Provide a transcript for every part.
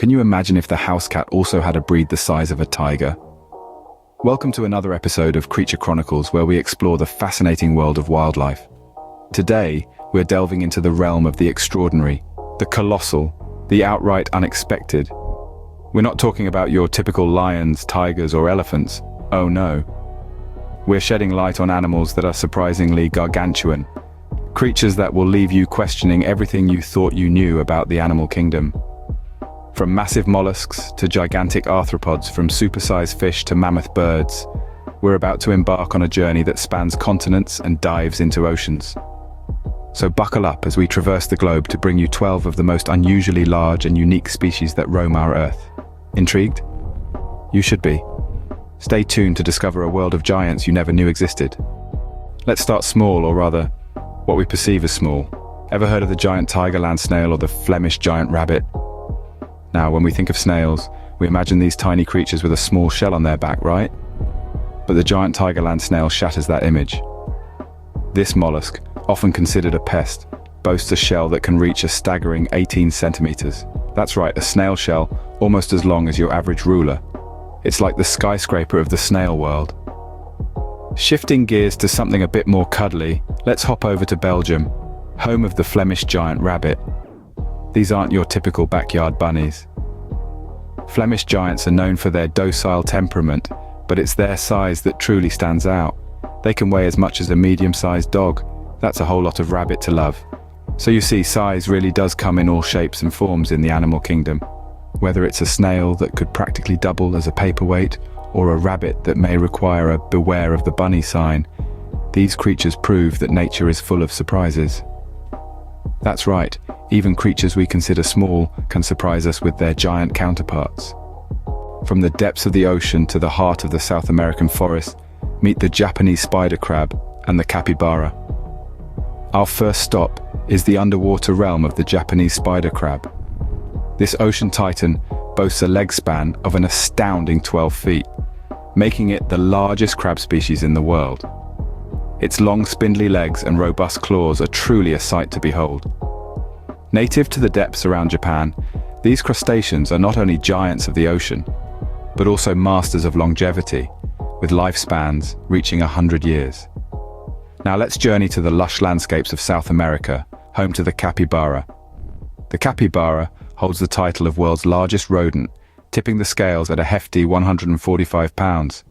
Can you imagine if the house cat also had a breed the size of a tiger? Welcome to another episode of Creature Chronicles, where we explore the fascinating world of wildlife. Today, we're delving into the realm of the extraordinary, the colossal, the outright unexpected. We're not talking about your typical lions, tigers, or elephants. Oh no. We're shedding light on animals that are surprisingly gargantuan, creatures that will leave you questioning everything you thought you knew about the animal kingdom. From massive mollusks to gigantic arthropods, from supersized fish to mammoth birds, we're about to embark on a journey that spans continents and dives into oceans. So buckle up as we traverse the globe to bring you 12 of the most unusually large and unique species that roam our Earth. Intrigued? You should be. Stay tuned to discover a world of giants you never knew existed. Let's start small, or rather, what we perceive as small. Ever heard of the giant Tiger Land Snail or the Flemish Giant Rabbit? Now, when we think of snails, we imagine these tiny creatures with a small shell on their back, right? But the giant Tiger Land Snail shatters that image. This mollusk, often considered a pest, boasts a shell that can reach a staggering 18 centimeters. That's right, a snail shell, almost as long as your average ruler. It's like the skyscraper of the snail world. Shifting gears to something a bit more cuddly, let's hop over to Belgium, home of the Flemish Giant Rabbit. These aren't your typical backyard bunnies. Flemish giants are known for their docile temperament, but it's their size that truly stands out. They can weigh as much as a medium-sized dog. That's a whole lot of rabbit to love. So you see, size really does come in all shapes and forms in the animal kingdom. Whether it's a snail that could practically double as a paperweight, or a rabbit that may require a "beware of the bunny" sign, these creatures prove that nature is full of surprises. That's right, even creatures we consider small can surprise us with their giant counterparts. From the depths of the ocean to the heart of the South American forest, meet the Japanese spider crab and the capybara. Our first stop is the underwater realm of the Japanese spider crab. This ocean titan boasts a leg span of an astounding 12 feet, making it the largest crab species in the world. Its long, spindly legs and robust claws are truly a sight to behold. Native to the depths around Japan, these crustaceans are not only giants of the ocean, but also masters of longevity, with lifespans reaching 100 years. Now let's journey to the lush landscapes of South America, home to the capybara. The capybara holds the title of world's largest rodent, tipping the scales at a hefty 145 pounds.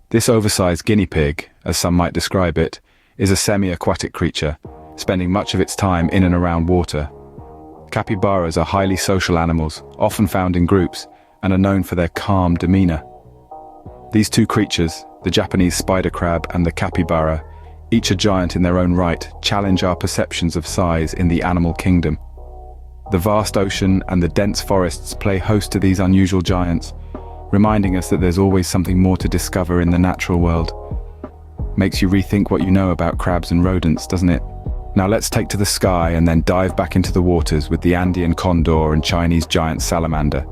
This oversized guinea pig, as some might describe it, is a semi-aquatic creature, spending much of its time in and around water. Capybaras are highly social animals, often found in groups, and are known for their calm demeanor. These two creatures, the Japanese spider crab and the capybara, each a giant in their own right, challenge our perceptions of size in the animal kingdom. The vast ocean and the dense forests play host to these unusual giants, reminding us that there's always something more to discover in the natural world. Makes you rethink what you know about crabs and rodents, doesn't it? Now let's take to the sky and then dive back into the waters with the Andean Condor and Chinese Giant Salamander.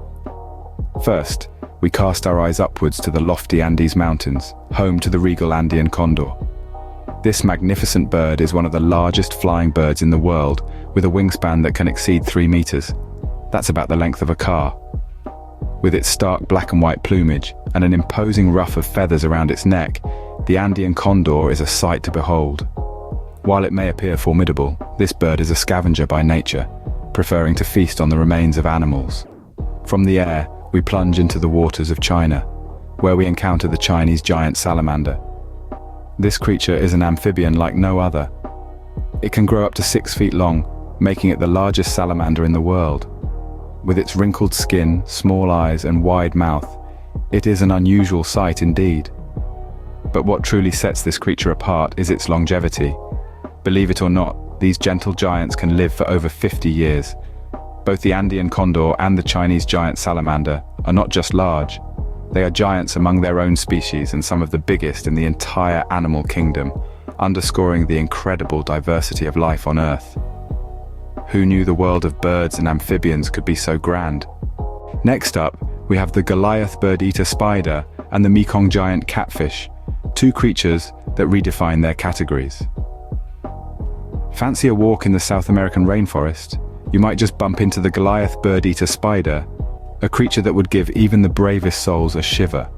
First, we cast our eyes upwards to the lofty Andes Mountains, home to the regal Andean Condor. This magnificent bird is one of the largest flying birds in the world, with a wingspan that can exceed 3 meters. That's about the length of a car. With its stark black and white plumage and an imposing ruff of feathers around its neck, the Andean Condor is a sight to behold. While it may appear formidable, this bird is a scavenger by nature, preferring to feast on the remains of animals. From the air, we plunge into the waters of China, where we encounter the Chinese Giant Salamander. This creature is an amphibian like no other. It can grow up to 6 feet long, making it the largest salamander in the world. With its wrinkled skin, small eyes, and wide mouth, it is an unusual sight indeed. But what truly sets this creature apart is its longevity. Believe it or not, these gentle giants can live for over 50 years. Both the Andean Condor and the Chinese Giant Salamander are not just large, they are giants among their own species and some of the biggest in the entire animal kingdom, underscoring the incredible diversity of life on Earth. Who knew the world of birds and amphibians could be so grand? Next up, we have the Goliath Birdeater Spider and the Mekong Giant Catfish, two creatures that redefine their categories. Fancy a walk in the South American rainforest? you might just bump into the Goliath Birdeater Spider, a creature that would give even the bravest souls a shiver.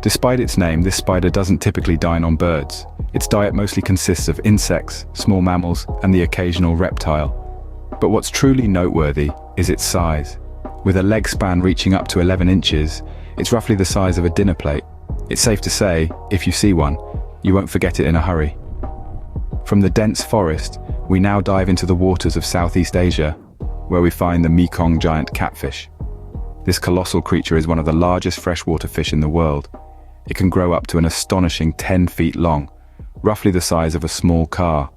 Despite its name, this spider doesn't typically dine on birds. Its diet mostly consists of insects, small mammals, and the occasional reptile. But what's truly noteworthy is its size. With a leg span reaching up to 11 inches, it's roughly the size of a dinner plate. It's safe to say, if you see one, you won't forget it in a hurry. From the dense forest, we now dive into the waters of Southeast Asia, where we find the Mekong Giant Catfish. This colossal creature is one of the largest freshwater fish in the world. It can grow up to an astonishing 10 feet long, roughly the size of a small car.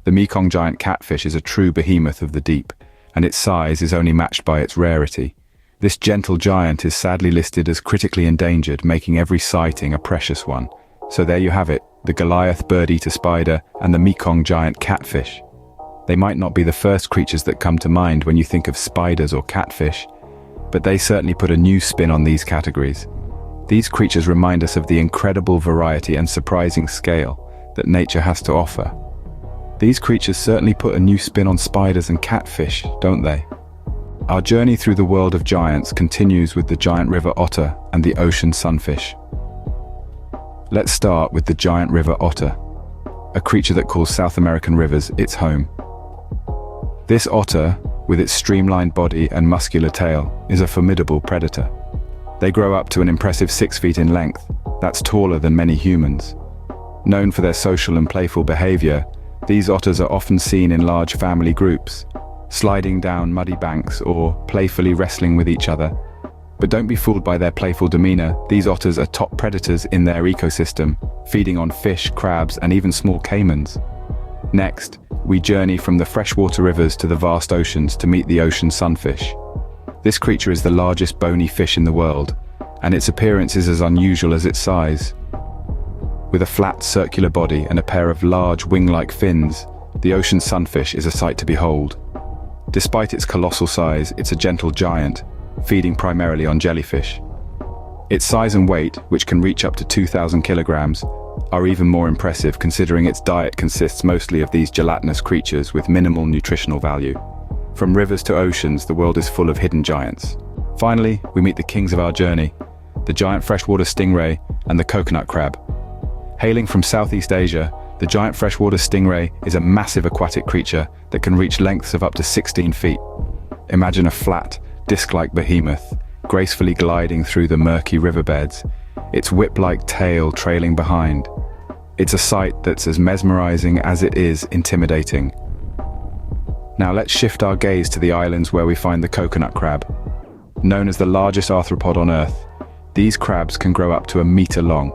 The Mekong Giant Catfish is a true behemoth of the deep, and its size is only matched by its rarity. This gentle giant is sadly listed as critically endangered, making every sighting a precious one. So there you have it, the Goliath Birdeater Spider and the Mekong Giant Catfish. They might not be the first creatures that come to mind when you think of spiders or catfish, but they certainly put a new spin on these categories. These creatures remind us of the incredible variety and surprising scale that nature has to offer. These creatures certainly put a new spin on spiders and catfish, don't they? Our journey through the world of giants continues with the giant river otter and the ocean sunfish. Let's start with the giant river otter, a creature that calls South American rivers its home. This otter, with its streamlined body and muscular tail, is a formidable predator. They grow up to an impressive 6 feet in length. That's taller than many humans. Known for their social and playful behavior, these otters are often seen in large family groups, sliding down muddy banks or playfully wrestling with each other. But don't be fooled by their playful demeanor. These otters are top predators in their ecosystem, feeding on fish, crabs, and even small caimans. Next, we journey from the freshwater rivers to the vast oceans to meet the ocean sunfish. This creature is the largest bony fish in the world, and its appearance is as unusual as its size. With a flat, circular body and a pair of large, wing-like fins, the ocean sunfish is a sight to behold. Despite its colossal size, it's a gentle giant, feeding primarily on jellyfish. Its size and weight, which can reach up to 2,000 kilograms, are even more impressive considering its diet consists mostly of these gelatinous creatures with minimal nutritional value. From rivers to oceans, the world is full of hidden giants. Finally, we meet the kings of our journey, the giant freshwater stingray and the coconut crab. Hailing from Southeast Asia, the giant freshwater stingray is a massive aquatic creature that can reach lengths of up to 16 feet. Imagine a flat, disc-like behemoth, gracefully gliding through the murky riverbeds, its whip-like tail trailing behind. It's a sight that's as mesmerizing as it is intimidating. Now let's shift our gaze to the islands where we find the coconut crab. Known as the largest arthropod on Earth, these crabs can grow up to 1 meter long.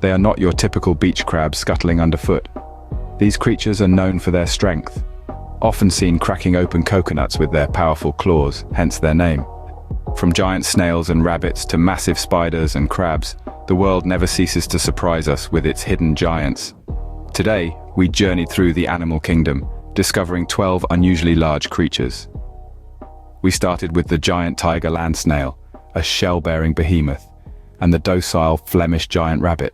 They are not your typical beach crabs scuttling underfoot. These creatures are known for their strength, often seen cracking open coconuts with their powerful claws, hence their name. From giant snails and rabbits to massive spiders and crabs, the world never ceases to surprise us with its hidden giants. Today, we journeyed through the animal kingdom, discovering 12 unusually large creatures. We started with the giant Tiger Land Snail, a shell-bearing behemoth, and the docile Flemish Giant Rabbit.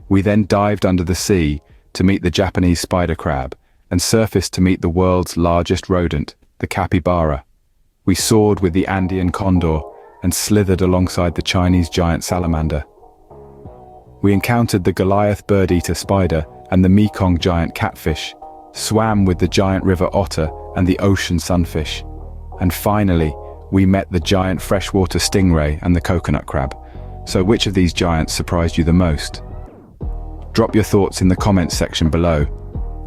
We then dived under the sea to meet the Japanese spider crab and surfaced to meet the world's largest rodent, the Capybara. We soared with the Andean Condor and slithered alongside the Chinese Giant Salamander. We encountered the Goliath Birdeater Spider and the Mekong Giant Catfish, swam with the giant River Otter and the ocean sunfish. And finally, we met the giant freshwater stingray and the coconut crab. So which of these giants surprised you the most? Drop your thoughts in the comments section below.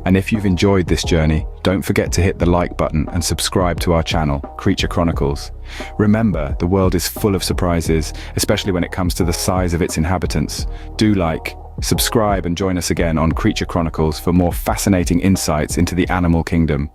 And if you've enjoyed this journey, don't forget to hit the like button and subscribe to our channel, Creature Chronicles. Remember, the world is full of surprises, especially when it comes to the size of its inhabitants. Do like, subscribe and join us again on Creature Chronicles for more fascinating insights into the animal kingdom.